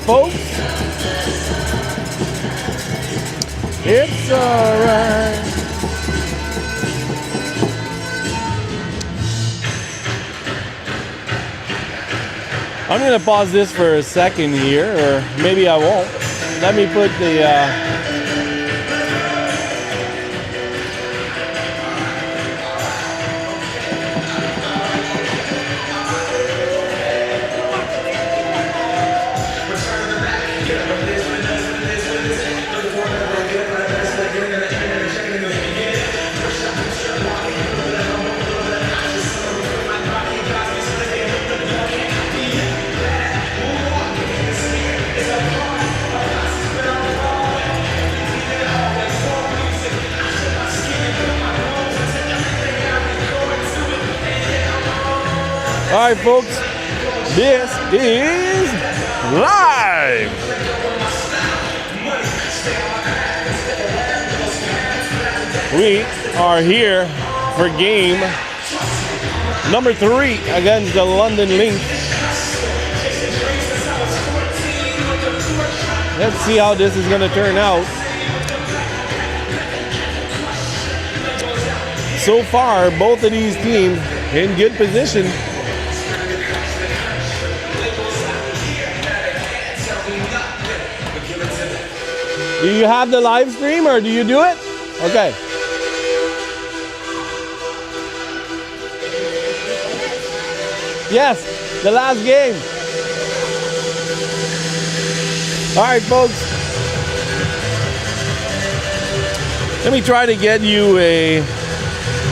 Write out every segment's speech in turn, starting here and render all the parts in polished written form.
folks. It's alright. I'm gonna pause this for a second here, or maybe I won't. Let me put the all right, folks, this is live. We are here for game number 3 against the London Lynx. Let's see how this is going to turn out. So far, both of these teams in good position. Do you have the live stream or do you do it? Okay. Yes, the last game. All right, folks. Let me try to get you a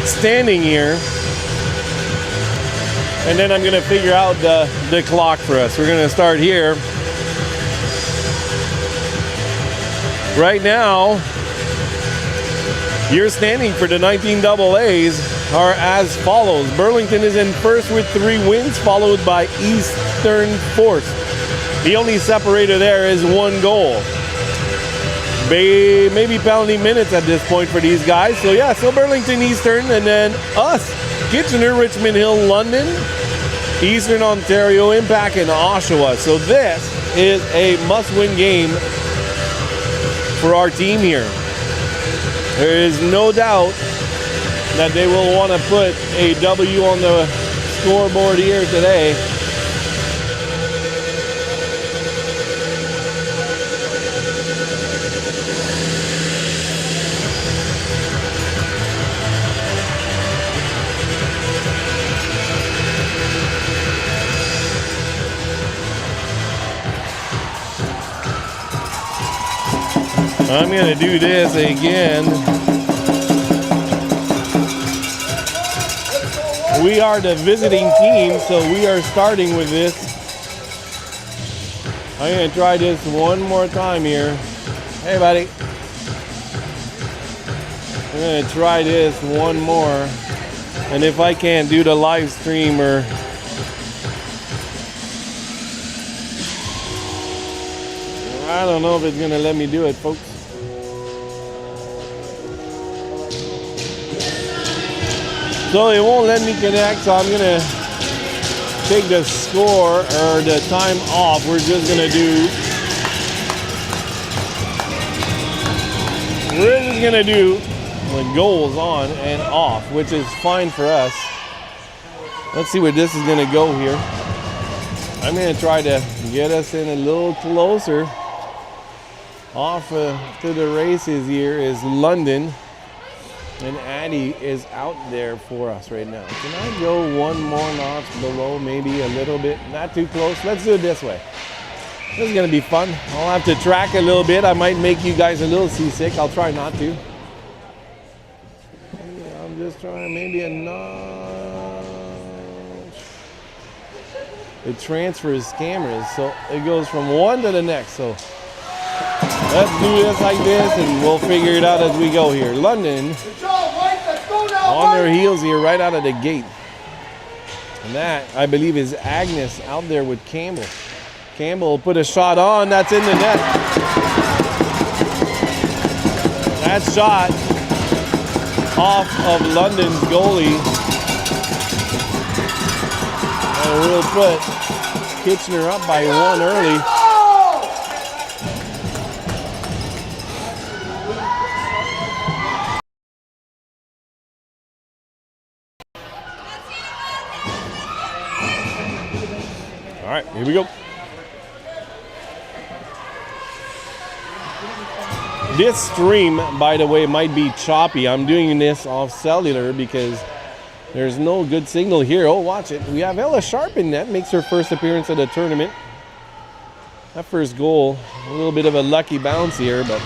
standing here. And then I'm going to figure out the clock for us. We're going to start here. Right now, your standing for the 19AAs are as follows. Burlington is in first with 3 wins, followed by Eastern fourth. The only separator there is 1 goal. Maybe penalty minutes at this point for these guys. So yeah, so Burlington, Eastern, and then us. Kitchener, Richmond Hill, London, Eastern Ontario, Impact, and Oshawa. So this is a must-win game for our team here. There is no doubt that they will want to put a W on the scoreboard here today. I'm going to do this again. We are the visiting team, so we are starting with this. I'm going to try this one more time here. Hey, buddy. I'm going to try this one more. And if I can't do the live stream or I don't know if it's going to let me do it, folks. So it won't let me connect, so I'm gonna take the score or the time off. We're just gonna do the goals on and off, which is fine for us. Let's see where this is gonna go here. I'm gonna try to get us in a little closer. Off to the races here is London. And Addie is out there for us right now. Can I go one more notch below, maybe a little bit? Not too close. Let's do it this way. This is going to be fun. I'll have to track a little bit. I might make you guys a little seasick. I'll try not to. Yeah, I'm just trying maybe a notch. It transfers cameras, so it goes from one to the next. So let's do this like this, and we'll figure it out as we go here. London on their heels here right out of the gate. And that, I believe, is Agnes out there with Campbell. Campbell will put a shot on. That's in the net. That shot off of London's goalie. And we'll put Kitchener up by 1 early. Here we go. This stream, by the way, might be choppy. I'm doing this off cellular because there's no good signal here. Oh, watch it. We have Ella Sharp in net. Makes her first appearance at the tournament. That first goal, a little bit of a lucky bounce here, but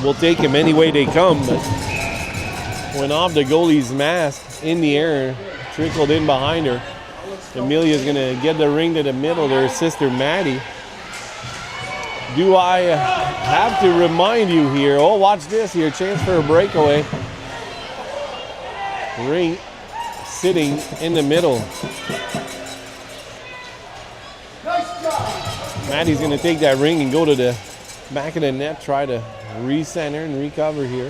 we'll take him any way they come. But went off the goalie's mask in the air, trickled in behind her. Amelia's going to get the ring to the middle to her sister Maddie. Do I have to remind you here? Oh, watch this here. Chance for a breakaway. Ring sitting in the middle. Maddie's going to take that ring and go to the back of the net, try to recenter and recover here.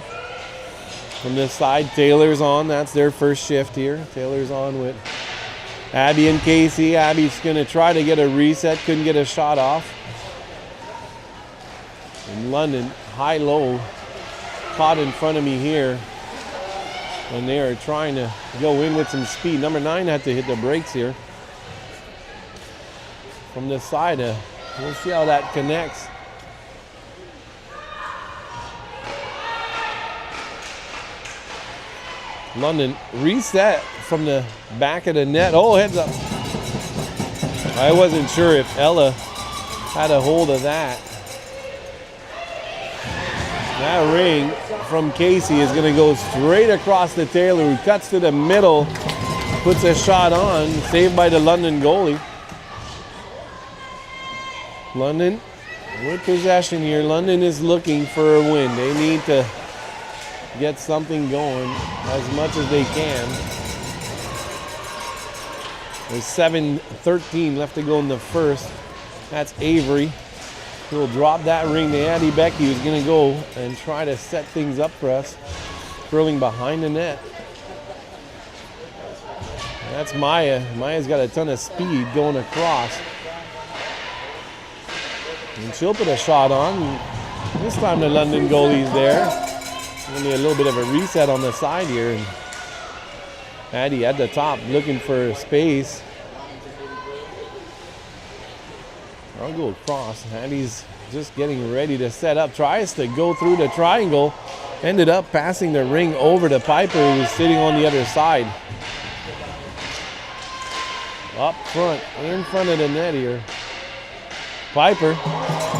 From this side, Taylor's on. That's their first shift here. Taylor's on with Abby and Casey. Abby's going to try to get a reset. Couldn't get a shot off. In London, high-low, caught in front of me here when they are trying to go in with some speed. Number 9 had to hit the brakes here. From this side, we'll see how that connects. London reset from the back of the net. Oh, heads up. I wasn't sure if Ella had a hold of that. That ring from Casey is going to go straight across the Taylor, who cuts to the middle, puts a shot on, saved by the London goalie. London with possession here. London is looking for a win. They need to get something going as much as they can. There's 7:13 left to go in the first. That's Avery. He'll drop that ring to Addie Becky, who's going to go and try to set things up for us. Curling behind the net. That's Maya. Maya's got a ton of speed going across. And she'll put a shot on. This time the London goalie's there. Only a little bit of a reset on the side here. And Addie at the top looking for space. I'll go across. Addie's just getting ready to set up. Tries to go through the triangle. Ended up passing the ring over to Piper, who was sitting on the other side. Up front, in front of the net here. Piper,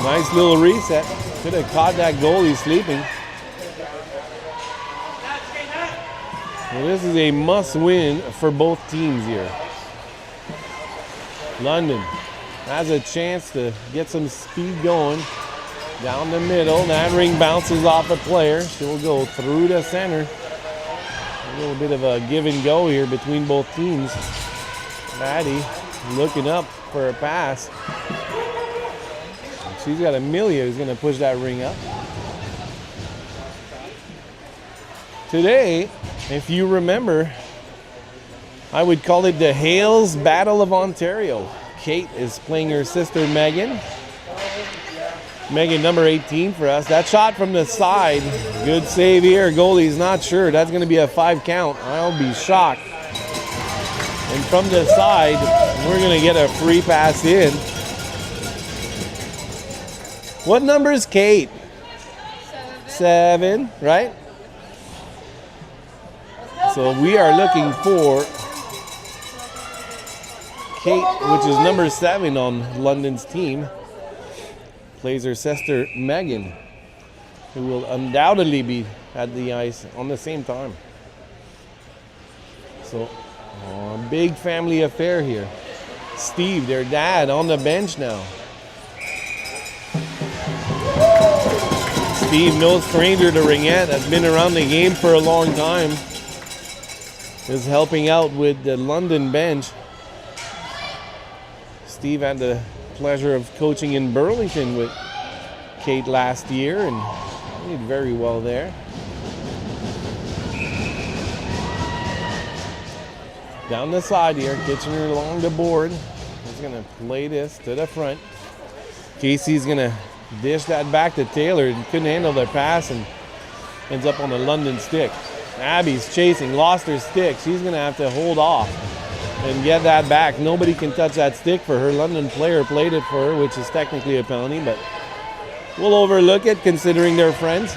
nice little reset. Could have caught that goalie sleeping. Well, this is a must-win for both teams here. London has a chance to get some speed going down the middle. That ring bounces off a player. She'll go through the center. A little bit of a give and go here between both teams. Maddie looking up for a pass. She's got Amelia who's going to push that ring up. Today, if you remember, I would call it the Hales Battle of Ontario. Kate is playing her sister Megan. Megan, number 18 for us. That shot from the side. Good save here. Goalie's not sure. That's going to be a 5 count. I'll be shocked. And from the side, we're going to get a free pass in. What number is Kate? 7, right? So we are looking for Kate, which is number 7 on London's team. Plays her sister Megan, who will undoubtedly be at the ice on the same time. So, a big family affair here. Steve, their dad, on the bench now. Steve, no stranger to ringette, has been around the game for a long time. Is helping out with the London bench. Steve had the pleasure of coaching in Burlington with Kate last year and did very well there. Down the side here, Kitchener along the board. He's going to play this to the front. Casey's going to dish that back to Taylor. Couldn't handle their pass and ends up on the London stick. Abby's chasing, lost her stick. She's going to have to hold off. and get that back. Nobody can touch that stick for her. London player played it for her, which is technically a penalty, but we'll overlook it considering they're friends.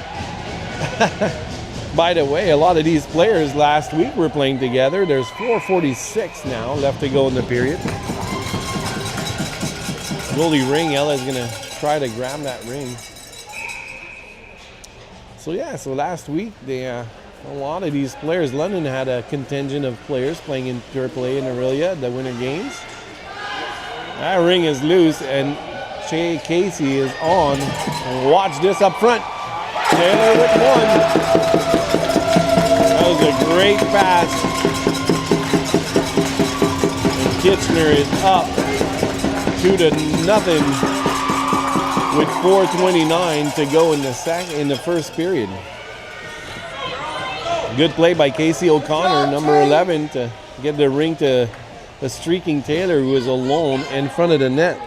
By the way, a lot of these players last week were playing together. There's 4:46 now left to go in the period. Goalie ring. Ella's going to try to grab that ring. So last week, a lot of these players, London had a contingent of players playing in AAA in Aurelia, the winter games. That ring is loose, and Casey is on. And watch this up front. Taylor with one. That was a great pass. And Kitchener is up 2-0 with 4:29 to go in the first period. Good play by Casey O'Connor, number 11, to get the ring to a streaking Taylor who is alone in front of the net.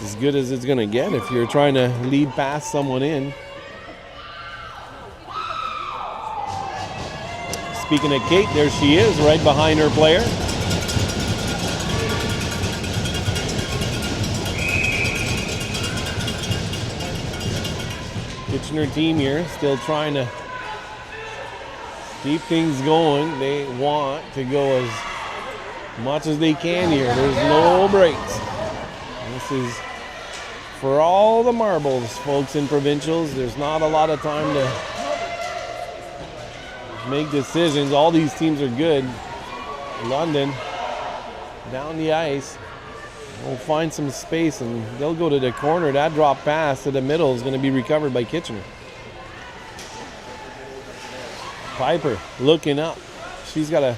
As good as it's going to get if you're trying to lead past someone in. Speaking of Kate, there she is right behind her player. Kitchener team here still trying to keep things going. They want to go as much as they can here. There's no breaks. This is for all the marbles, folks, in provincials. There's not a lot of time to make decisions. All these teams are good. London down the ice. We'll find some space and they'll go to the corner. That drop pass to the middle is going to be recovered by Kitchener. Piper looking up. She's got a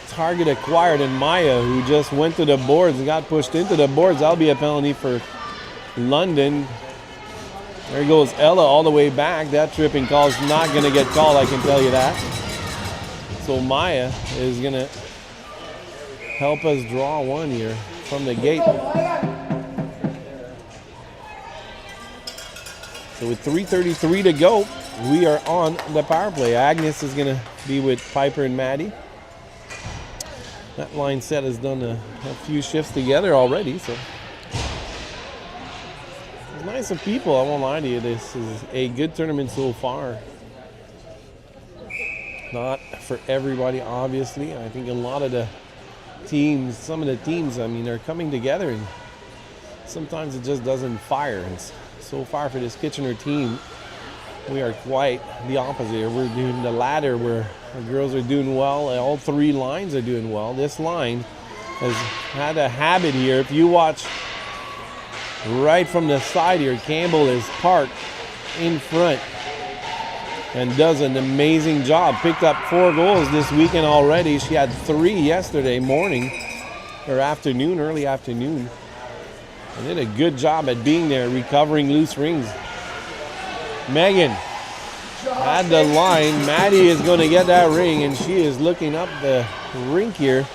target acquired in Maya, who just went to the boards and got pushed into the boards. That'll be a penalty for London. There goes Ella all the way back. That tripping call is not going to get called, I can tell you that. So Maya is going to help us draw one here from the gate. So with 3:33 to go, we are on the power play. Agnes is going to be with Piper and Maddie. That line set has done a few shifts together already, so it's nice of people. I won't lie to you. This is a good tournament so far. Not for everybody, obviously. I think a lot of the teams, some of the teams, I mean, they're coming together and sometimes it just doesn't fire. And so far for this Kitchener team, we are quite the opposite. We're doing the latter where the girls are doing well. All three lines are doing well. This line has had a habit here. If you watch right from the side here, Campbell is parked in front and does an amazing job. Picked up 4 goals this weekend already. She had 3 yesterday morning or afternoon, early afternoon. And did a good job at being there, recovering loose rings. Megan had the line. Maddie is going to get that ring, and she is looking up the rink here.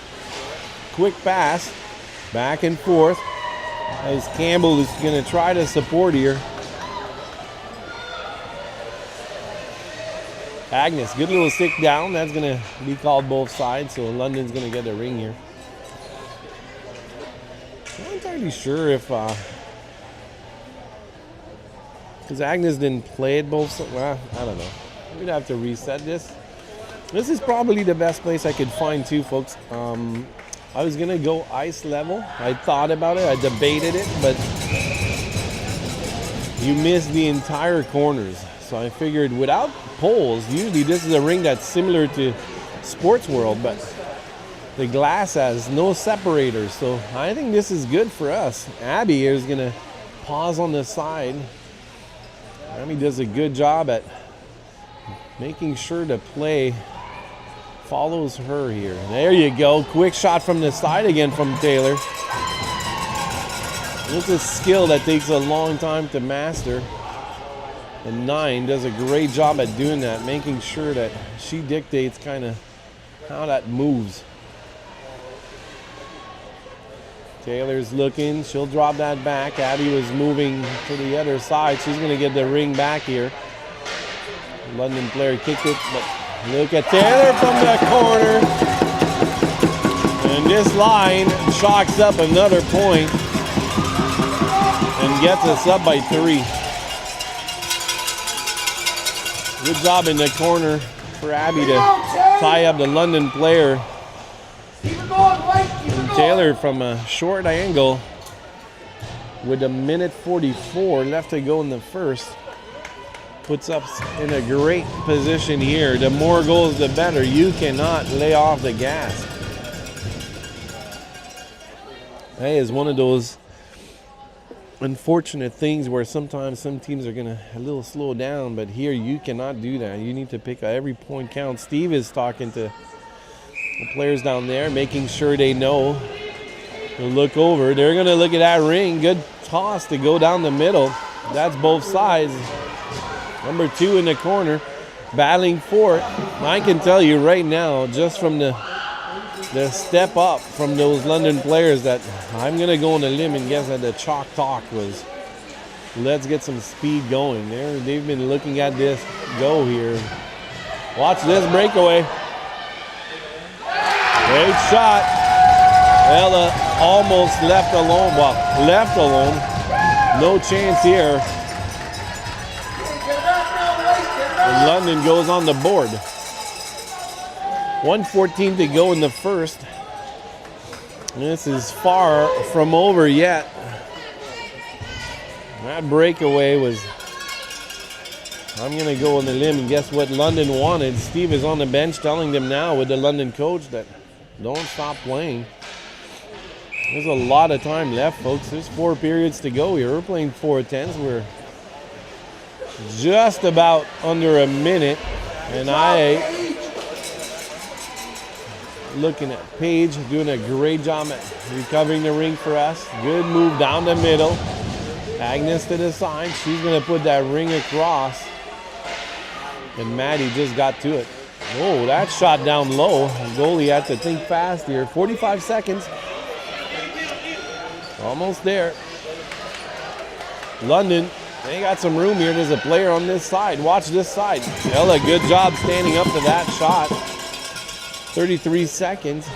Quick pass, back and forth, as Campbell is going to try to support here. Agnes, good little stick down. That's going to be called both sides, so London's going to get a ring here. I'm not entirely sure if because Agnes didn't play it both sides. Well, I don't know. We'd have to reset this. This is probably the best place I could find too, folks. I was going to go ice level. I thought about it. I debated it, but you miss the entire corners. So I figured without poles, usually this is a ring that's similar to Sports World, but the glass has no separators. So I think this is good for us. Abby here is going to pause on the side. Abby does a good job at making sure the play follows her here. There you go. Quick shot from the side again from Taylor. It's a skill that takes a long time to master. And 9 does a great job at doing that, making sure that she dictates kind of how that moves. Taylor's looking. She'll drop that back. Abby was moving to the other side. She's going to get the ring back here. London player kicked it, but look at Taylor from the corner. And this line chalks up another point and gets us up by 3. Good job in the corner for Abby to tie up the London player. And Taylor from a short angle with 1:44 left to go in the first puts us in a great position here. The more goals, the better. You cannot lay off the gas. That is one of those unfortunate things where sometimes some teams are going to a little slow down, but here you cannot do that. You need to pick every point count. Steve is talking to the players down there, making sure they know to look over. They're going to look at that ring. Good toss to go down the middle. That's both sides. Number 2 in the corner, battling for it. I can tell you right now, just from the step up from those London players, that I'm going to go on a limb and guess that the chalk talk was, let's get some speed going. They've been looking at this go here. Watch this breakaway. Great shot. Ella almost left alone. Well, left alone. No chance here. And London goes on the board. 1:14 to go in the first. This is far from over yet. That breakaway was, I'm going to go on the limb and guess what London wanted. Steve is on the bench telling them now with the London coach that don't stop playing. There's a lot of time left, folks. There's 4 periods to go here. We're playing 4:10s. We're just about under a minute. And looking at Paige doing a great job at recovering the ring for us. Good move down the middle. Agnes to the side. She's going to put that ring across. And Maddie just got to it. Oh, that shot down low. The goalie had to think fast here. 45 seconds. Almost there. London, they got some room here. There's a player on this side. Watch this side. Ella, good job standing up to that shot. 33 seconds.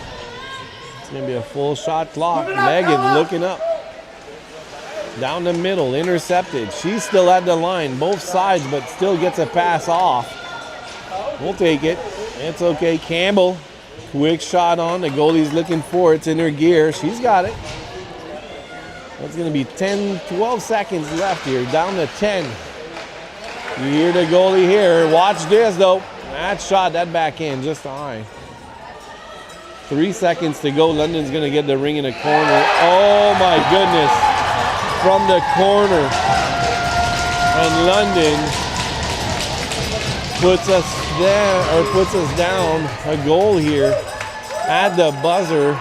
It's going to be a full shot clock. Megan looking up. Down the middle, intercepted. She's still at the line, both sides, but still gets a pass off. We'll take it. It's okay. Campbell, quick shot on. The goalie's looking for it. It's in her gear. She's got it. That's going to be 12 seconds left here. Down to 10. You hear the goalie here. Watch this, though. That shot, that back end, just high. 3 seconds to go. London's going to get the ring in the corner. Oh, my goodness. From the corner. And London puts us down a goal here at the buzzer.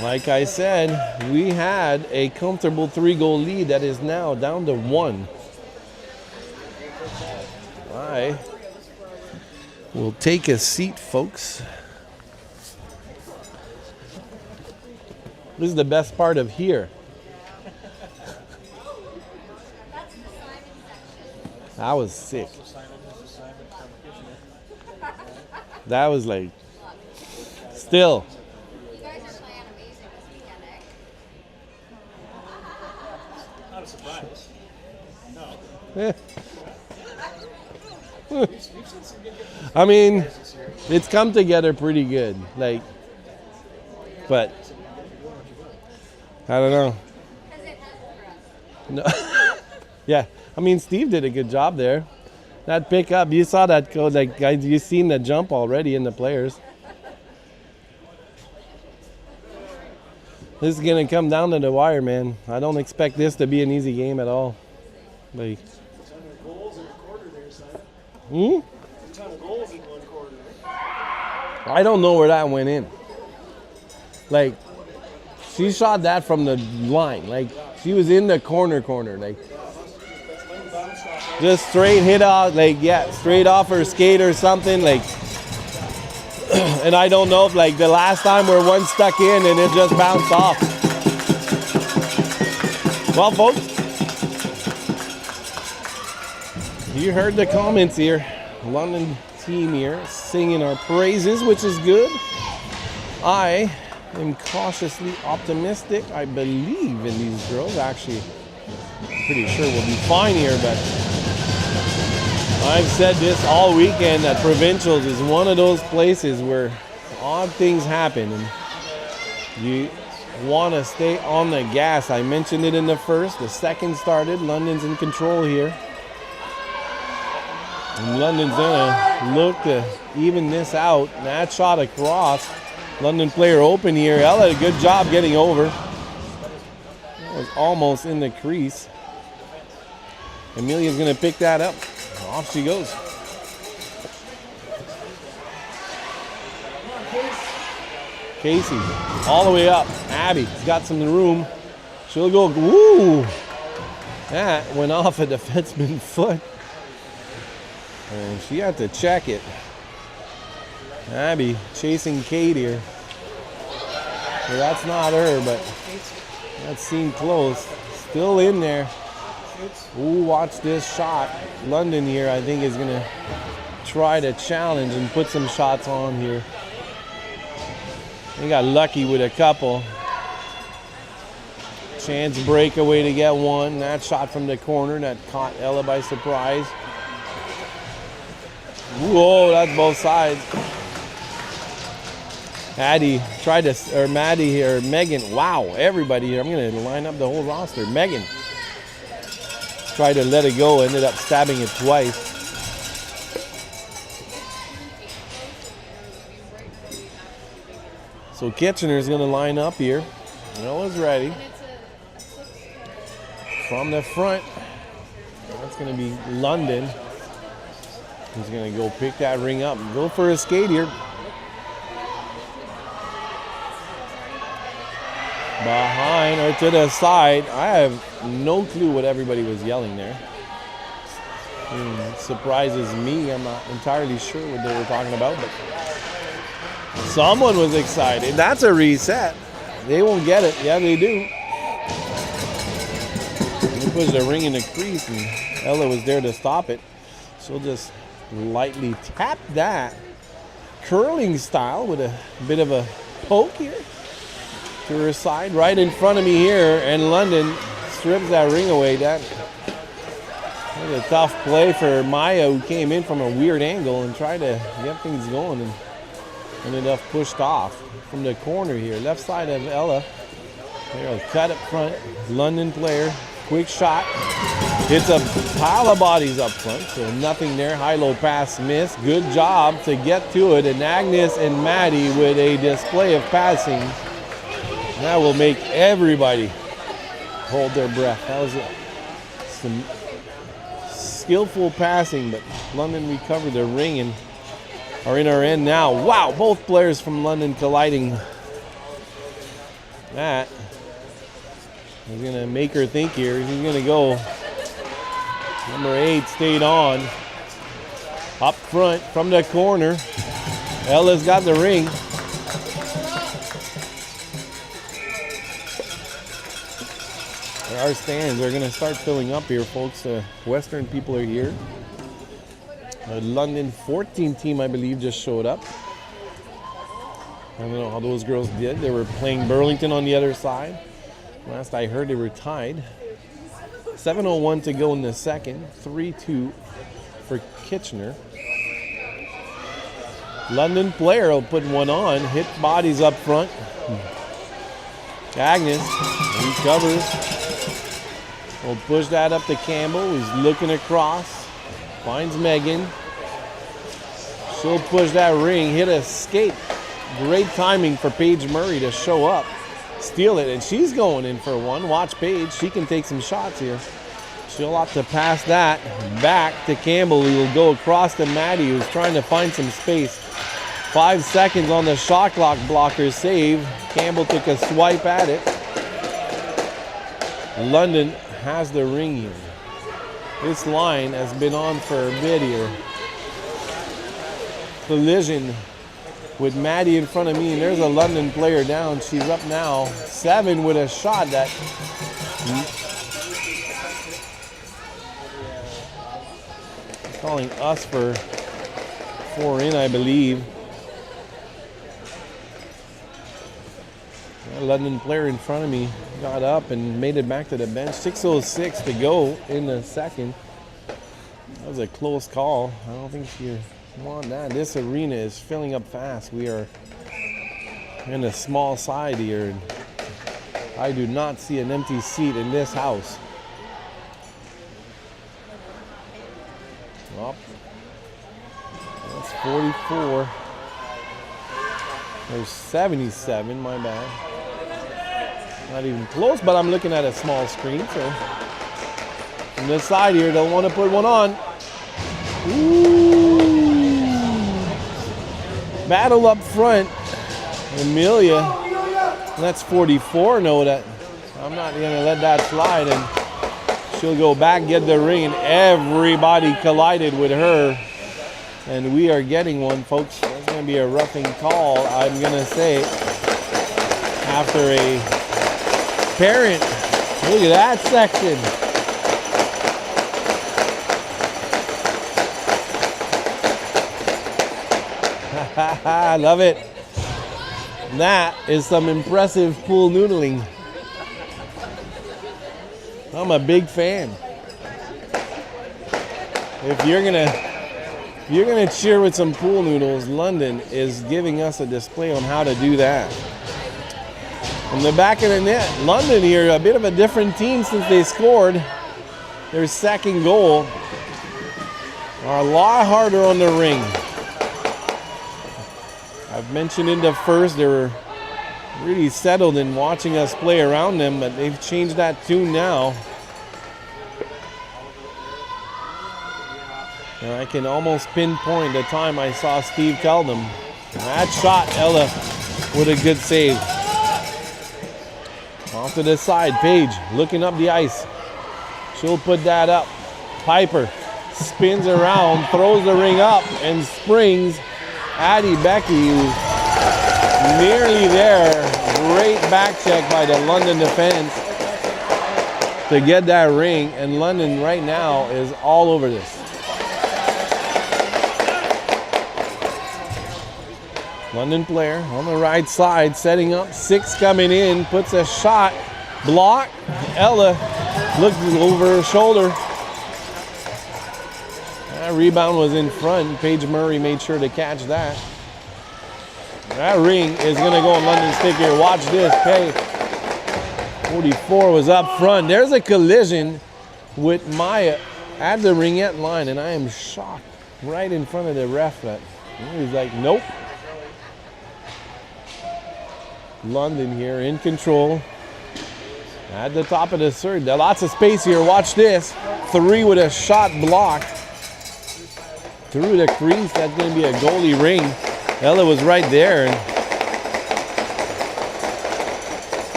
Like I said, we had a comfortable 3-goal lead that is now down to 1. I will take a seat, folks. This is the best part of here. That was sick. That was like, still. You guys are playing amazing this weekend, eh? Not a surprise. No. I mean, it's come together pretty good. Like, but I don't know. Has it helped for us? No. Yeah, I mean, Steve did a good job there. That pickup, you saw that code. Like, guys, you seen the jump already in the players. This is gonna come down to the wire, man. I don't expect this to be an easy game at all. Like, A ton of goals in a quarter there, son. hmm? A ton of goals in one quarter. I don't know where that went in. Like, she shot that from the line. Like, she was in the corner. Like, just straight hit out. Like, yeah, straight off her skate or something. Like, and I don't know if, like, the last time where one stuck in and it just bounced off. Well, folks, you heard the comments here. London team here singing our praises, which is good. I am cautiously optimistic. I believe in these girls. Actually, pretty sure we'll be fine here, but I've said this all weekend that provincials is one of those places where odd things happen and you want to stay on the gas. I mentioned it in the first. The second started. London's in control here. And London's gonna look to even this out. That shot across. London player open here. Ella did a good job getting over. That was almost in the crease. Amelia's gonna pick that up. Off she goes. Casey, all the way up. Abby's got some room. She'll go, woo! That went off a defenseman's foot. And she had to check it. Abby chasing Kate here. So that's not her, but that seemed close. Still in there. Ooh, watch this shot. London here, I think, is going to try to challenge and put some shots on here. They got lucky with a couple. Chance breakaway to get one. That shot from the corner that caught Ella by surprise. Whoa, that's both sides. Maddie tried to, or Maddie here, Megan. Wow, everybody here. I'm going to line up the whole roster. Megan tried to let it go, ended up stabbing it twice. So Kitchener's going to line up here. Noah's ready. From the front, that's going to be London. He's going to go pick that ring up and go for a skate here. Behind or to the side. I have no clue what everybody was yelling there. It surprises me. I'm not entirely sure what they were talking about, but someone was excited. That's a reset. They won't get it. Yeah, they do. They push the ring in the crease, and Ella was there to stop it. She'll just lightly tap that. Curling style with a bit of a poke here to her side. Right in front of me here, and London strips that ring away. That was a tough play for Maya, who came in from a weird angle and tried to get things going and ended up pushed off from the corner here. Left side of Ella. There, a cut up front. London player. Quick shot. Hits a pile of bodies up front, so nothing there. High-low pass miss. Good job to get to it. And Agnes and Maddie with a display of passing. That will make everybody hold their breath. That was some skillful passing, but London recovered their ring and are in our end now. Wow, both players from London colliding. That is going to make her think here. He's going to go. Number 8 stayed on. Up front from the corner. Ella's got the ring. Our stands are going to start filling up here, folks. Western people are here. The London 14 team, I believe, just showed up. I don't know how those girls did. They were playing Burlington on the other side. Last I heard, they were tied. 7:01 to go in the second. 3-2 for Kitchener. London player will put one on. Hit bodies up front. Agnes recovers. We'll push that up to Campbell. He's looking across. Finds Megan. She'll push that ring. Hit a skate. Great timing for Paige Murray to show up. Steal it. And she's going in for one. Watch Paige. She can take some shots here. She'll opt to pass that back to Campbell, who will go across to Maddie, who's trying to find some space. 5 seconds on the shot clock. Blocker save. Campbell took a swipe at it. London has the ring here. This line has been on for a bit here. Collision with Maddie in front of me, and there's a London player down. She's up now. 7 with a shot that calling us for 4 in, I believe. A London player in front of me got up and made it back to the bench. 6:06 to go in the second. That was a close call. I don't think you want that. This arena is filling up fast. We are in a small side here. And I do not see an empty seat in this house. Well, that's 44. There's 77, my bad. Not even close, but I'm looking at a small screen, so. From this side here, they'll want to put one on. Ooh. Battle up front. Amelia. That's 44. No, that I'm not going to let that slide, and she'll go back, get the ring, and everybody collided with her. And we are getting one, folks. That's going to be a roughing call, I'm going to say, after a parent. Look at that section. I love it. That is some impressive pool noodling. I'm a big fan. If you're gonna cheer with some pool noodles, London is giving us a display on how to do that. From the back of the net, London here, a bit of a different team since they scored their second goal. Are a lot harder on the ring. I've mentioned in the first, they were really settled in watching us play around them, but they've changed that tune now. And I can almost pinpoint the time I saw Steve tell them. That shot, Ella, with a good save. Off to the side, Paige looking up the ice. She'll put that up. Piper spins around, throws the ring up, and springs. Addie Becky, who's nearly there. Great back check by the London defense to get that ring. And London right now is all over this. London player on the right side, setting up, 6 coming in, puts a shot, block. Ella looks over her shoulder. That rebound was in front. Paige Murray made sure to catch that. That ring is going to go on London's stick here. Watch this. Pay. 44 was up front. There's a collision with Maya at the ringette line, and I am shocked right in front of the ref. He's like, nope. London here in control. At the top of the third. Lots of space here. Watch this. 3 with a shot blocked. Through the crease. That's going to be a goalie ring. Ella was right there.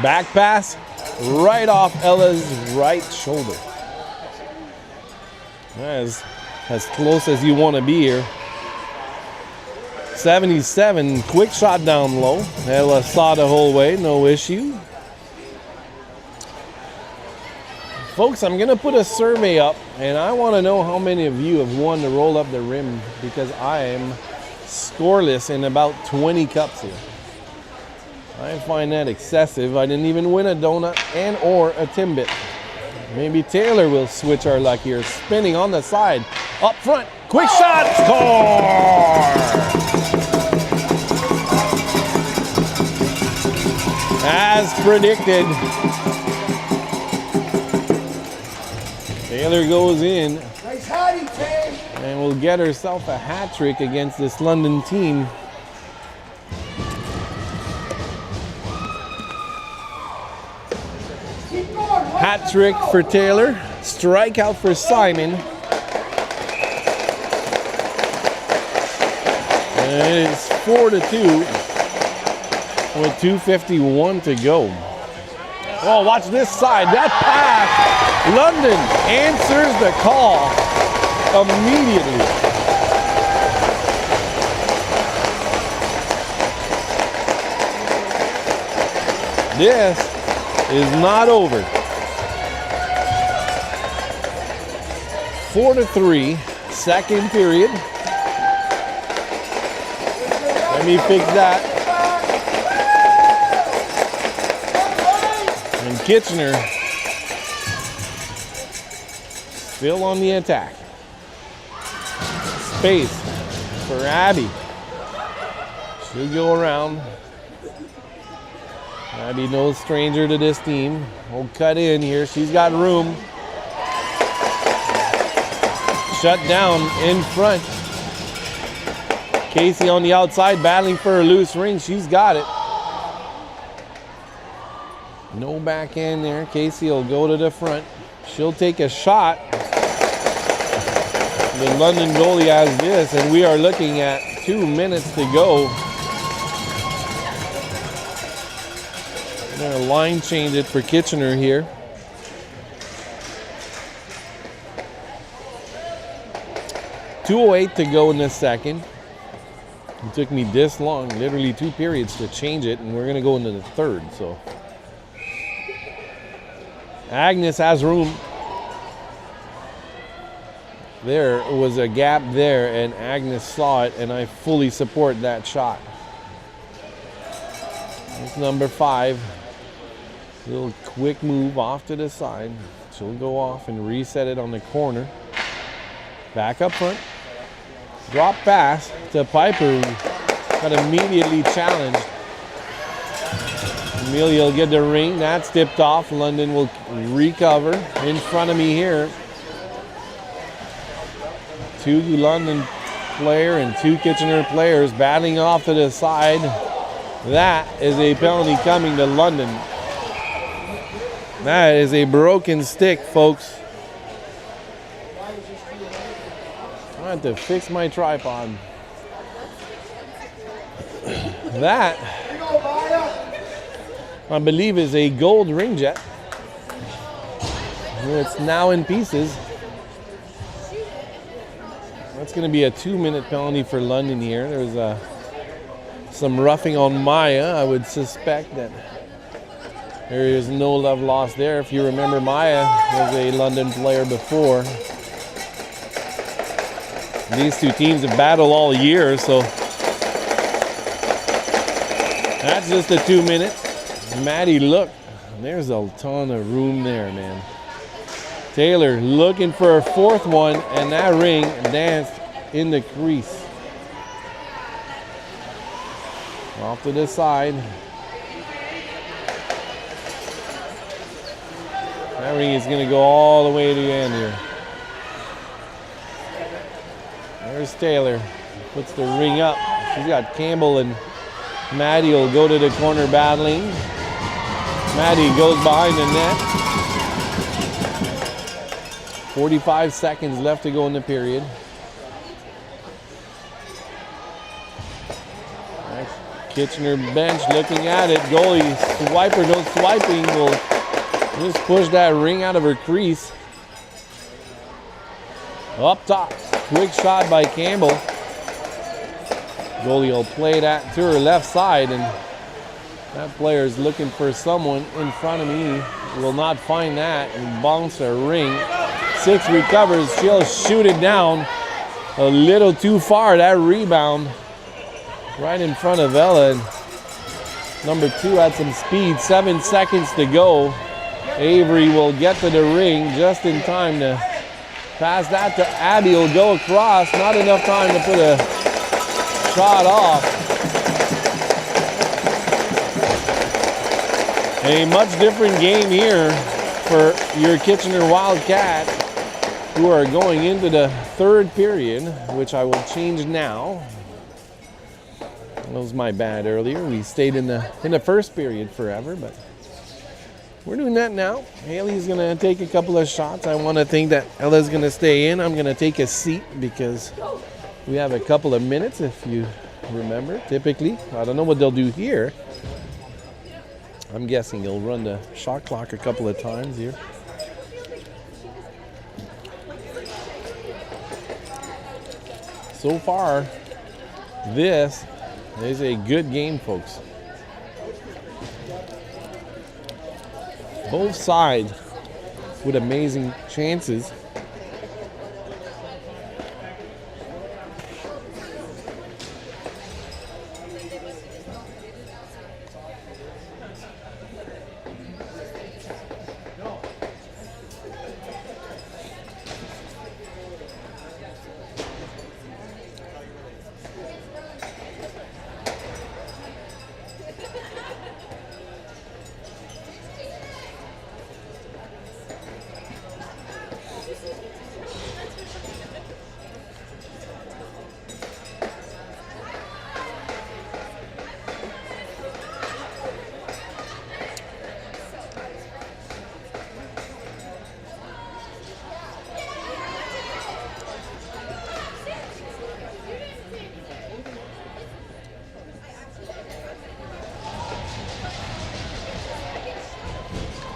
Back pass right off Ella's right shoulder. As close as you want to be here. 77, quick shot down low. Ella saw the whole way, no issue. Folks, I'm going to put a survey up, and I want to know how many of you have won to roll up the rim, because I am scoreless in about 20 cups here. I find that excessive. I didn't even win a donut and or a Timbit. Maybe Taylor will switch our luck here. Spinning on the side. Up front. Quick shot. Score! As predicted. Taylor goes in. Nice hiding, Tay. And will get herself a hat trick against this London team. Hat trick for Taylor, strikeout for Simon. And it's 4-2 with 2:51 to go. Oh, watch this side. That pass. London answers the call immediately. This is not over. 4-3, second period. Let me fix that. And Kitchener still on the attack. Space for Abby. She'll go around. Abby, no stranger to this team. We'll cut in here. She's got room. Shut down in front. Casey on the outside battling for a loose ring. She's got it. No backhand there. Casey will go to the front. She'll take a shot. The London goalie has this, and we are looking at 2 minutes to go. They're gonna line change it for Kitchener here. .208 to go in the second. It took me this long, literally 2 periods to change it, and we're gonna go into the third, so. Agnes has room. There was a gap there, and Agnes saw it, and I fully support that shot. It's number 5. Little quick move off to the side. She'll go off and reset it on the corner. Back up front. Drop pass to Piper. Got immediately challenged. Amelia will get the ring. That's tipped off. London will recover. In front of me here. 2 London player and 2 Kitchener players battling off to the side. That is a penalty coming to London. That is a broken stick, folks. I have to fix my tripod. That, I believe, is a gold ring jet. It's now in pieces. That's going to be a 2-minute penalty for London here. There's some roughing on Maya. I would suspect that there is no love lost there. If you remember, Maya was a London player before. These 2 teams have battled all year, so that's just a 2-minute. Maddie, look, there's a ton of room there, man. Taylor looking for a 4th one, and that ring danced in the crease. Off to the side. That ring is going to go all the way to the end here. There's Taylor. Puts the ring up. She's got Campbell and Maddie will go to the corner battling. Maddie goes behind the net. 45 seconds left to go in the period. Kitchener bench looking at it. Goalie swiper, no swiping, will just push that ring out of her crease. Up top, quick shot by Campbell. Goalie will play that to her left side, and that player is looking for someone in front of me. Will not find that and bounce a ring. 6 recovers. She'll shoot it down a little too far. That rebound right in front of Ella. And number 2 had some speed. 7 seconds to go. Avery will get to the ring just in time to pass that to Abby. Will go across. Not enough time to put a shot off. A much different game here for your Kitchener Wildcats, who are going into the 3rd period, which I will change now. That was my bad earlier. We stayed in the 1st period forever, but we're doing that now. Haley's gonna take a couple of shots. I want to think that Ella's gonna stay in. I'm gonna take a seat because we have a couple of minutes, if you remember. Typically, I don't know what they'll do here. I'm guessing he'll run the shot clock a couple of times here. So far, this is a good game, folks. Both sides with amazing chances.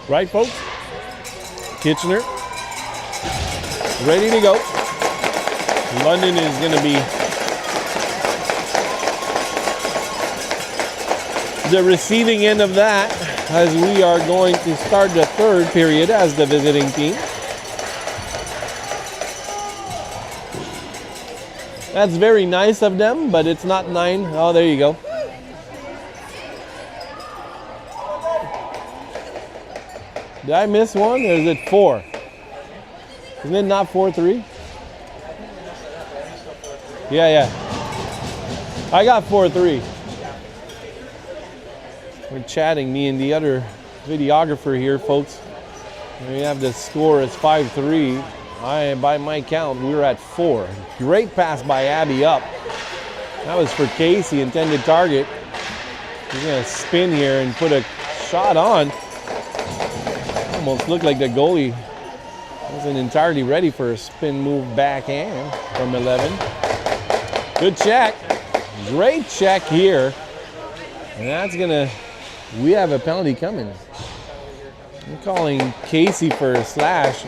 Right, folks? Kitchener, ready to go. London is going to be the receiving end of that as we are going to start the third period as the visiting team. That's very nice of them, but it's not 9. Oh, there you go. Did I miss one, or is it 4? Isn't it not 4-3? Yeah. I got 4-3. We're chatting, me and the other videographer here, folks. We have the score as 5-3. By my count, we were at 4. Great pass by Abby up. That was for Casey, intended target. He's gonna spin here and put a shot on. Almost looked like the goalie wasn't entirely ready for a spin move backhand from 11. Good check. Great check here. And that's gonna, we have a penalty coming. I'm calling Casey for a slash.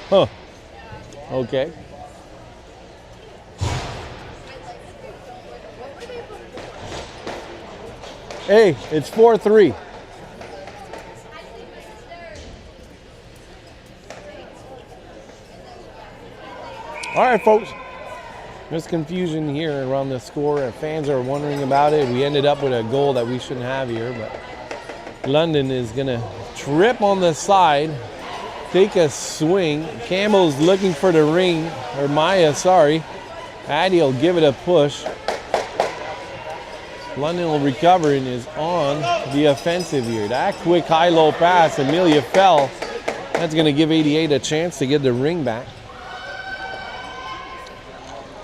Huh. Okay. Hey, it's 4-3. All right, folks. There's confusion here around the score. Fans are wondering about it. We ended up with a goal that we shouldn't have here, but London is going to trip on the side, take a swing. Campbell's looking for the ring, or Maya, sorry. Addie will give it a push. London will recover and is on the offensive here. That quick high-low pass, Amelia fell. That's going to give 88 a chance to get the ring back.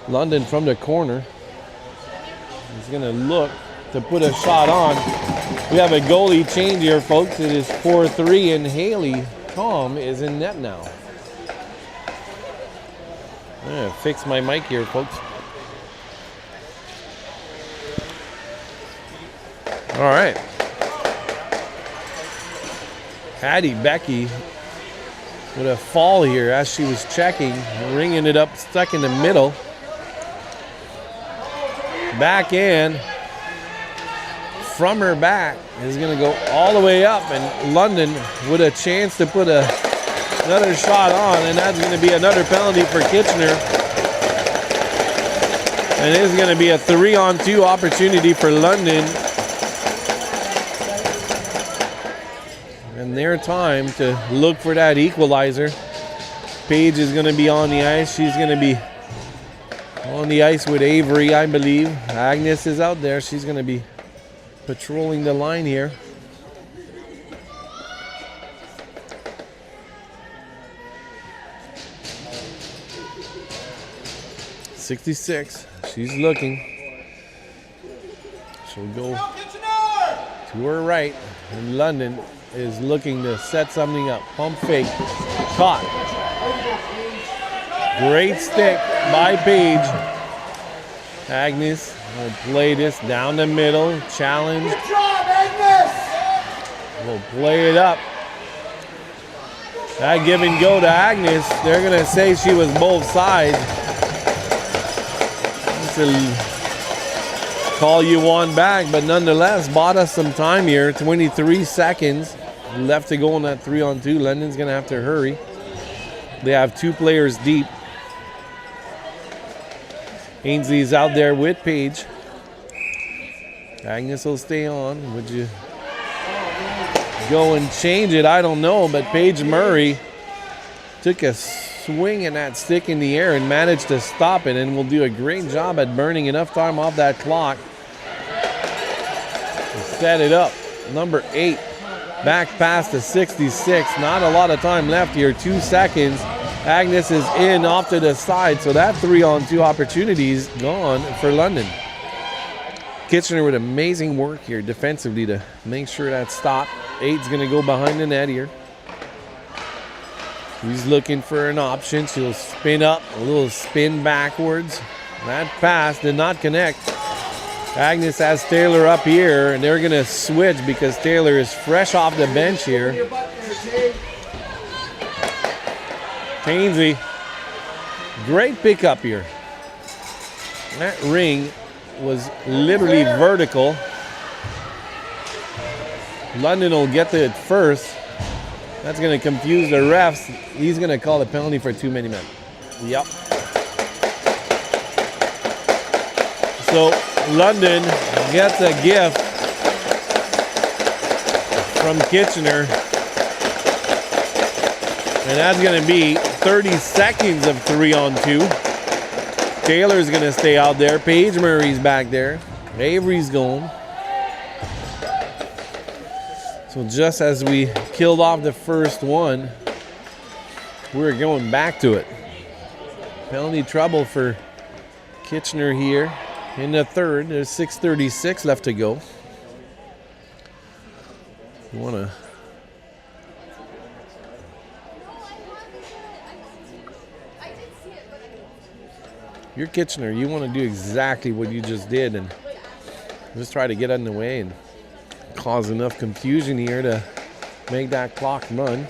London from the corner. He's going to look to put a shot on. We have a goalie change here, folks. It is 4-3, and Haley Tom is in net now. I'm going to fix my mic here, folks. All right. Hattie Becky with a fall here as she was checking, ringing it up, stuck in the middle. Back in from her back is going to go all the way up, and London with a chance to put another shot on, and that's going to be another penalty for Kitchener. And it is going to be a 3-on-2 opportunity for London. And their time to look for that equalizer. Paige is going to be on the ice. She's going to be on the ice with Avery, I believe. Agnes is out there. She's going to be patrolling the line here. .66. She's looking. She'll go to her right. And London is looking to set something up. Pump fake. Caught. Great stick by Paige. Agnes will play this down the middle. Challenge. Good job, Agnes! We'll play it up. That give and go to Agnes. They're going to say she was both sides. It's a call you one back, but nonetheless, bought us some time here. 23 seconds left to go on that 3-on-2. London's going to have to hurry. They have 2 players deep. Ainsley's out there with Paige. Agnes will stay on. Would you go and change it? I don't know, but Paige Murray took a swing at that stick in the air and managed to stop it, and will do a great job at burning enough time off that clock to set it up. Number 8, back past the 66. Not a lot of time left here, 2 seconds. Agnes is in off to the side, so that 3-on-2 opportunity is gone for London. Kitchener with amazing work here defensively to make sure that stopped. 8's going to go behind the net here. He's looking for an option. She'll spin up, a little spin backwards. That pass did not connect. Agnes has Taylor up here, and they're going to switch because Taylor is fresh off the bench here. Ainsley, great pickup here. That ring was literally vertical. London will get to it first. That's going to confuse the refs. He's going to call a penalty for too many men. Yep. So London gets a gift from Kitchener. And that's going to be 30 seconds of 3-on-2. Taylor's going to stay out there. Paige Murray's back there. Avery's going. So just as we killed off the first one, we're going back to it. Penalty trouble for Kitchener here in the third. There's 6:36 left to go. You want to... You're Kitchener, you want to do exactly what you just did and just try to get in the way and cause enough confusion here to make that clock run.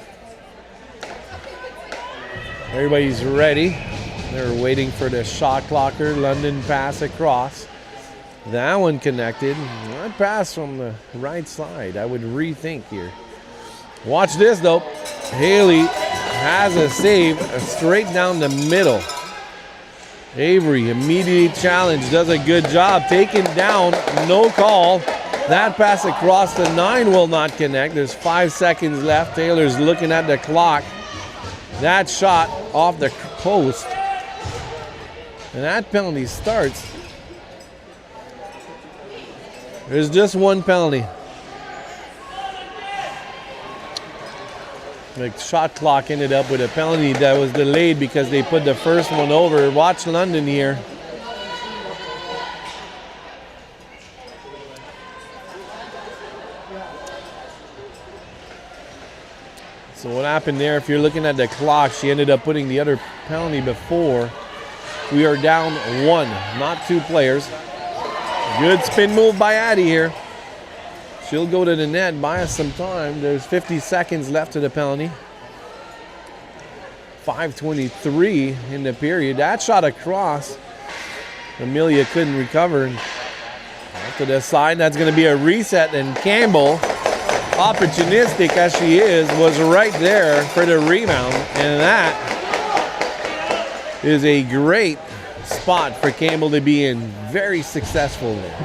Everybody's ready. They're waiting for the shot clocker. London pass across. That one connected. That pass from the right side. I would rethink here. Watch this though. Haley has a save straight down the middle. Avery immediately challenged, does a good job, taken down, no call. That pass across the 9 will not connect. There's 5 seconds left. Taylor's looking at the clock. That shot off the post. And that penalty starts. There's just one penalty. The shot clock ended up with a penalty that was delayed because they put the first one over. Watch London here. So what happened there, if you're looking at the clock, she ended up putting the other penalty before. We are down 1, not 2 players. Good spin move by Addie here. She'll go to the net, buy us some time. There's 50 seconds left of the penalty. 5:23 in the period. That shot across. Amelia couldn't recover. Off to the side, that's going to be a reset. And Campbell, opportunistic as she is, was right there for the rebound. And that is a great spot for Campbell to be in. Very successful there.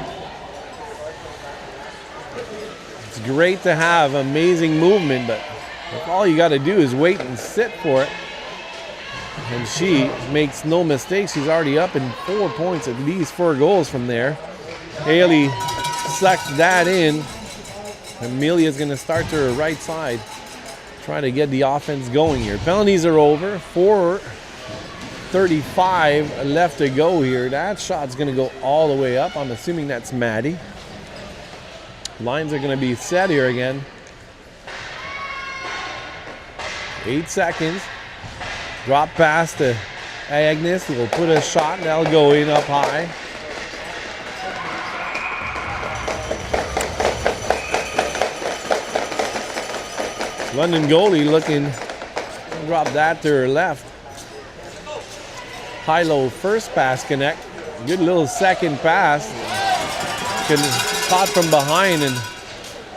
It's great to have amazing movement, but if all you got to do is wait and sit for it, and she makes no mistakes. She's already up in 4 points, at least 4 goals from there. Haley sucked that in. Amelia's going to start to her right side, trying to get the offense going here. Penalties are over. 4:35 left to go here. That shot's going to go all the way up. I'm assuming that's Maddie. Lines are going to be set here again. 8 seconds. Drop pass to Agnes. We'll put a shot. That'll go in up high. London goalie looking to drop that to her left. High-low first pass connect. Good little second pass. Caught from behind and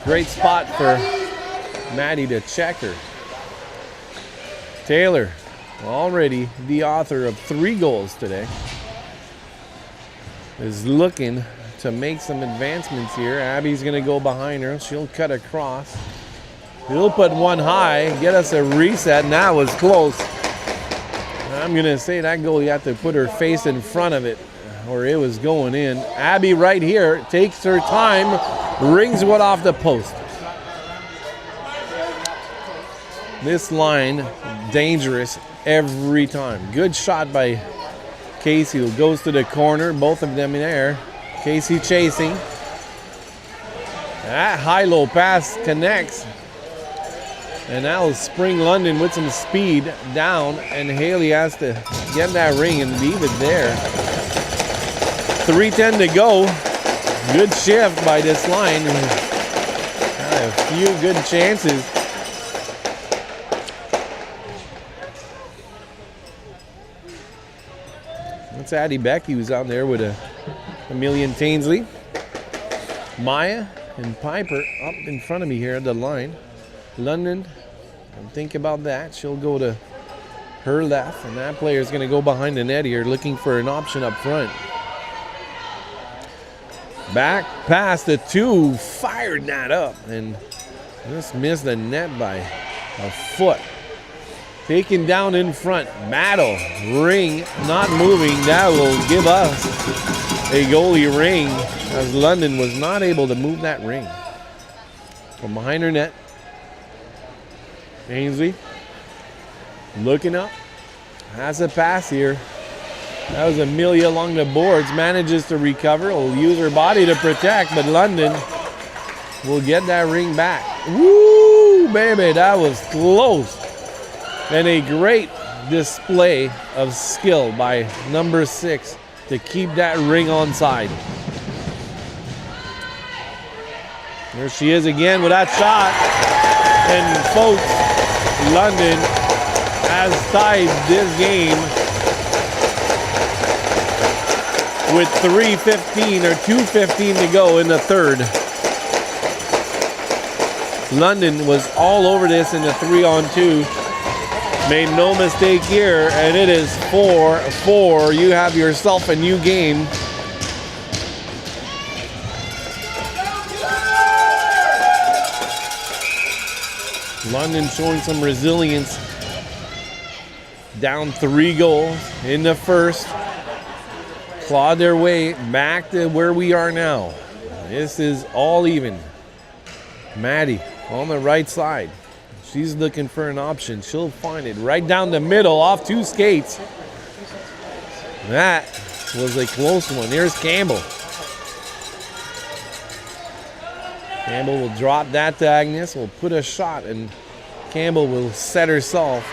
great spot for Maddie to check her. Taylor, already the author of 3 goals today, is looking to make some advancements here. Abby's going to go behind her. She'll cut across. He'll put one high, get us a reset, and that was close. I'm going to say that goal, you have to put her face in front of it, or it was going in. Abby right here takes her time, rings one off the post. This line, dangerous every time. Good shot by Casey, who goes to the corner, both of them in air. Casey chasing. That high-low pass connects. And now Spring London with some speed down, and Haley has to get that ring and leave it there. 3:10 to go. Good shift by this line. Had a few good chances. That's Addie Becky who's out there with Amelia Tainsley. Maya and Piper up in front of me here at the line. London, and think about that. She'll go to her left, and that player is going to go behind the net here looking for an option up front. Back past the 2, fired that up, and just missed the net by a foot. Taken down in front, Battle, ring, not moving. That will give us a goalie ring, as London was not able to move that ring. From behind her net, Ainsley looking up, has a pass here. That was Amelia along the boards, manages to recover, will use her body to protect, but London will get that ring back. Woo, baby, that was close. And a great display of skill by number 6 to keep that ring onside. There she is again with that shot. And folks, London has tied this game with 3:15 or 2:15 to go in the third. London was all over this in the 3-on-2. Made no mistake here, and it is 4-4. You have yourself a new game. London showing some resilience. Down 3 goals in the first. Clawed their way back to where we are now. This is all even. Maddie on the right side. She's looking for an option. She'll find it right down the middle off 2 skates. That was a close one. Here's Campbell. Campbell will drop that to Agnes. Will put a shot, and Campbell will set herself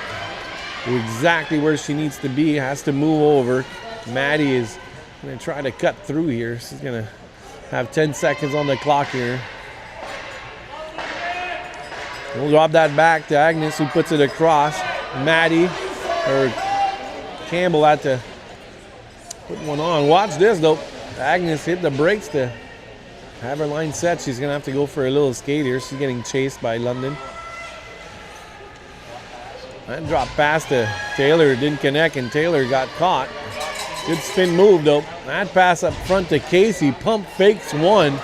to exactly where she needs to be. Has to move over. Maddie is going to try to cut through here. She's going to have 10 seconds on the clock here. We'll drop that back to Agnes, who puts it across. Maddie, or Campbell had to put one on. Watch this, though. Agnes hit the brakes to have her line set. She's going to have to go for a little skate here. She's getting chased by London. That drop pass to Taylor didn't connect, and Taylor got caught. Good spin move, though. That pass up front to Casey. Pump fakes one,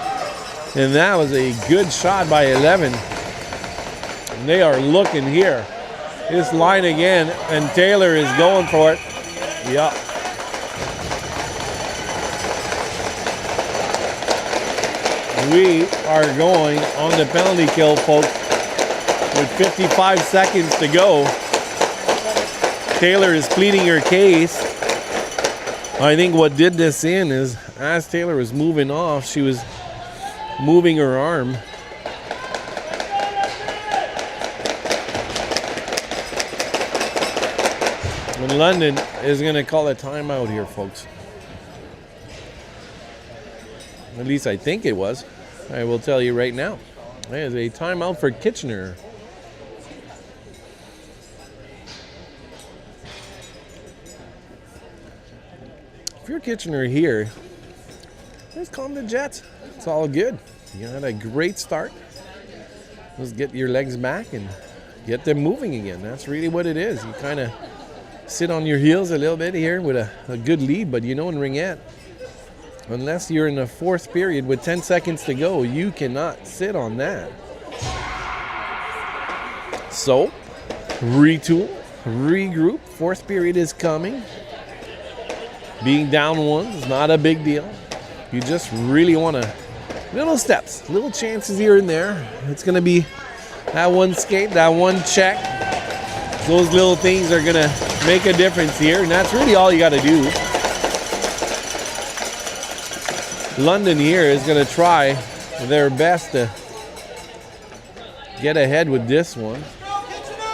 and that was a good shot by 11. And they are looking here. This line again, and Taylor is going for it. Yep. We are going on the penalty kill, folks, with 55 seconds to go. Taylor is pleading her case. I think what did this in is, as Taylor was moving off, she was moving her arm. And London is going to call a timeout here, folks. At least I think it was. I will tell you right now. It is a timeout for Kitchener. you're Kitchener here, just calm the jets. It's all good. You had a great start. Just get your legs back and get them moving again. That's really what it is. You kind of sit on your heels a little bit here with a good lead, but you know in ringette, unless you're in the fourth period with 10 seconds to go, you cannot sit on that. So, retool, regroup. Fourth period is coming. Being down one is not a big deal. You just really want to, little steps, little chances here and there. It's going to be that one skate, that one check. Those little things are going to make a difference here, and that's really all you got to do. London here is going to try their best to get ahead with this one.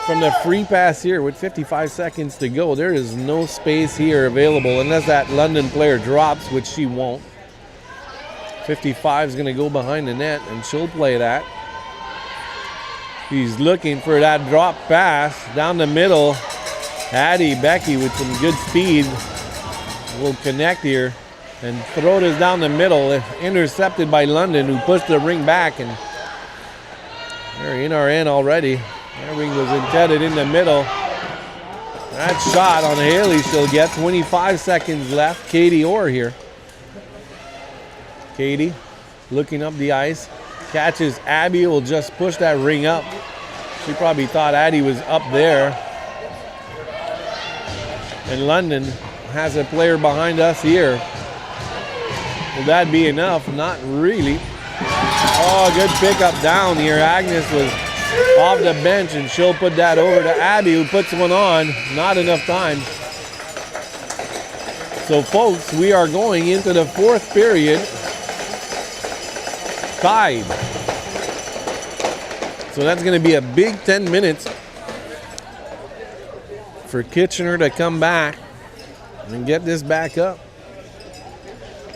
From the free pass here with 55 seconds to go, there is no space here available unless that London player drops, which she won't. 55 is going to go behind the net, and she'll play that. He's looking for that drop pass down the middle. Addie Becky with some good speed will connect here and throw this down the middle. Intercepted by London, who pushed the ring back, and they're in our end already. That ring was intended in the middle. That shot on Haley she'll get. 25 seconds left. Katie Orr here. Katie looking up the ice. Catches Abby, will just push that ring up. She probably thought Addie was up there. And London has a player behind us here. Will that be enough? Not really. Oh, good pickup down here. Agnes was off the bench, and she'll put that over to Abby, who puts one on. Not enough time. So, folks, we are going into the fourth period tied. So that's going to be a big 10 minutes for Kitchener to come back and get this back up.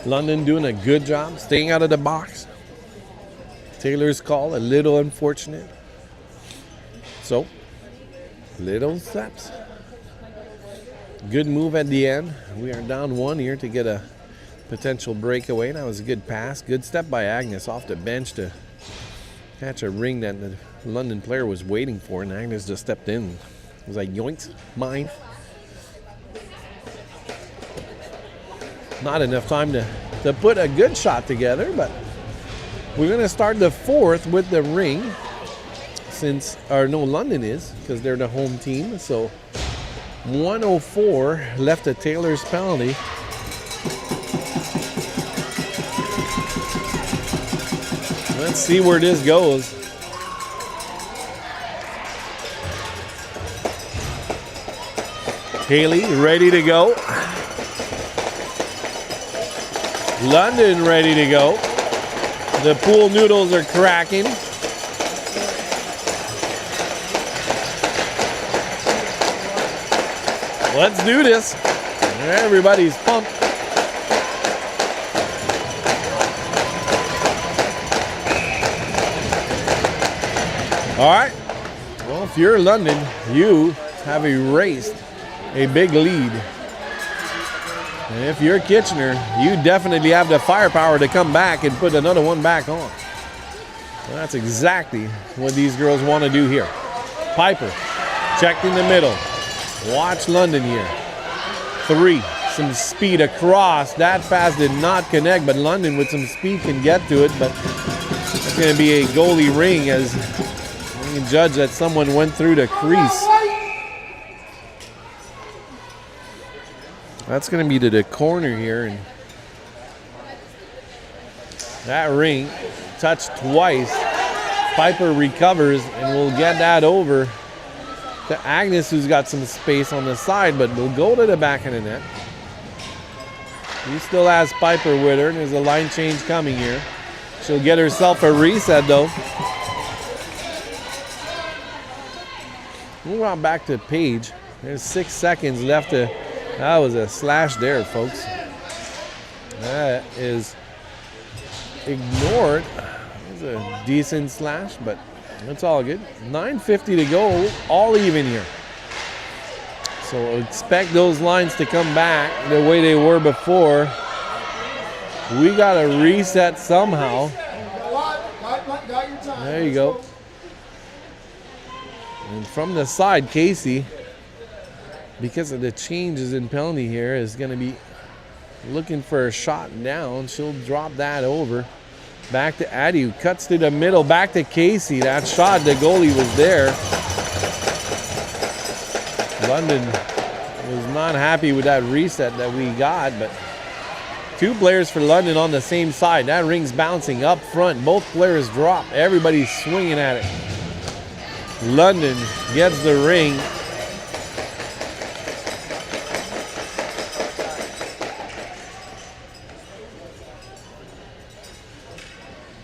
London doing a good job staying out of the box. Taylor's call a little unfortunate. So, little steps. Good move at the end. We are down one here to get a potential breakaway. That was a good pass. Good step by Agnes off the bench to catch a ring that the London player was waiting for, and Agnes just stepped in. It was like, yoinks, mine. Not enough time to put a good shot together, but we're going to start the fourth with the ring. London is, because they're the home team. So 104 left at Taylor's penalty. Let's see where this goes. Haley ready to go. London ready to go. The pool noodles are cracking. Let's do this. Everybody's pumped. All right. Well, if you're London, you have erased a big lead. And if you're Kitchener, you definitely have the firepower to come back and put another one back on. Well, that's exactly what these girls want to do here. Piper checked in the middle. Watch London here. 3, some speed across. That pass did not connect, but London with some speed can get to it, but it's going to be a goalie ring as we can judge that someone went through the crease. That's going to be to the corner here, and that ring touched twice. Piper recovers and will get that over to Agnes, who's got some space on the side, but will go to the back of the net. He still has Piper with her, and there's a line change coming here. She'll get herself a reset, though. Move on back to Paige. There's 6 seconds left to... That was a slash there, folks. That is ignored. It was a decent slash, but it's all good. 9:50 to go, all even here. So expect those lines to come back the way they were before. We got to reset somehow. There you go. And from the side, Casey, because of the changes in penalty here, is going to be looking for a shot down. She'll drop that over. Back to Addie, who cuts to the middle. Back to Casey. That shot, the goalie was there. London was not happy with that reset that we got, but two players for London on the same side. That ring's bouncing up front. Both players drop. Everybody's swinging at it. London gets the ring.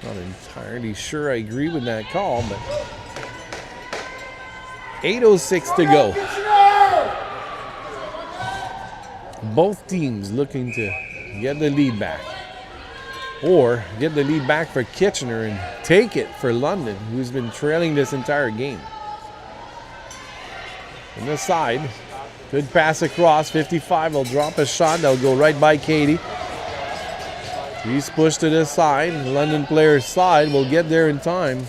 Not entirely sure I agree with that call, but 8:06 to go. Both teams looking to get the lead back, or get the lead back for Kitchener and take it for London, who's been trailing this entire game. On the side, good pass across. 55 will drop a shot. That'll go right by Katie. He's pushed to the side. London player's side will get there in time.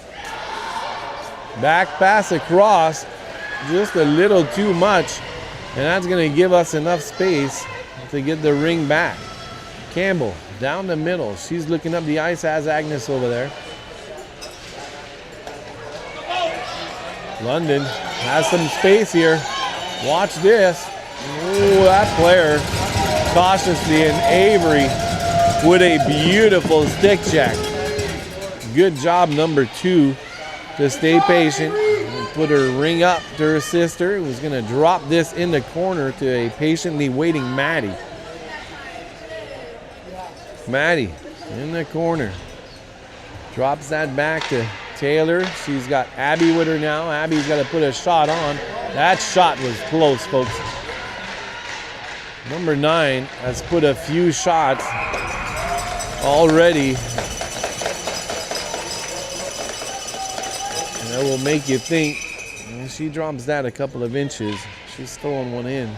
Back pass across, just a little too much, and that's going to give us enough space to get the ring back. Campbell down the middle. She's looking up the ice, has Agnes over there. London has some space here. Watch this. Ooh, that player cautiously, and Avery with a beautiful stick check. Good job, number 2, to stay patient and put her ring up to her sister, who's going to drop this in the corner to a patiently waiting Maddie. Maddie in the corner. Drops that back to Taylor. She's got Abby with her now. Abby's got to put a shot on. That shot was close, folks. Number 9 has put a few shots already. And that will make you think. Well, she drops that a couple of inches. She's throwing one in.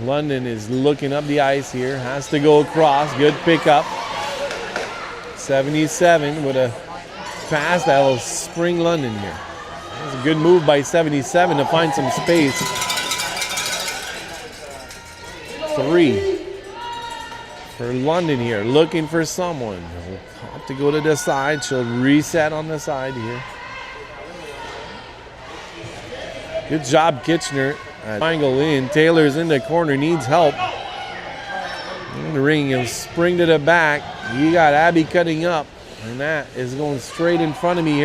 London is looking up the ice here. Has to go across. Good pickup. 77 with a pass that will spring London here. That's a good move by 77 to find some space. 3 for London here. Looking for someone. She'll have to go to the side. She'll reset on the side here. Good job, Kitchener. Triangle in. Taylor's in the corner. Needs help. In the ring. He'll spring to the back. You got Abby cutting up. And that is going straight in front of me here.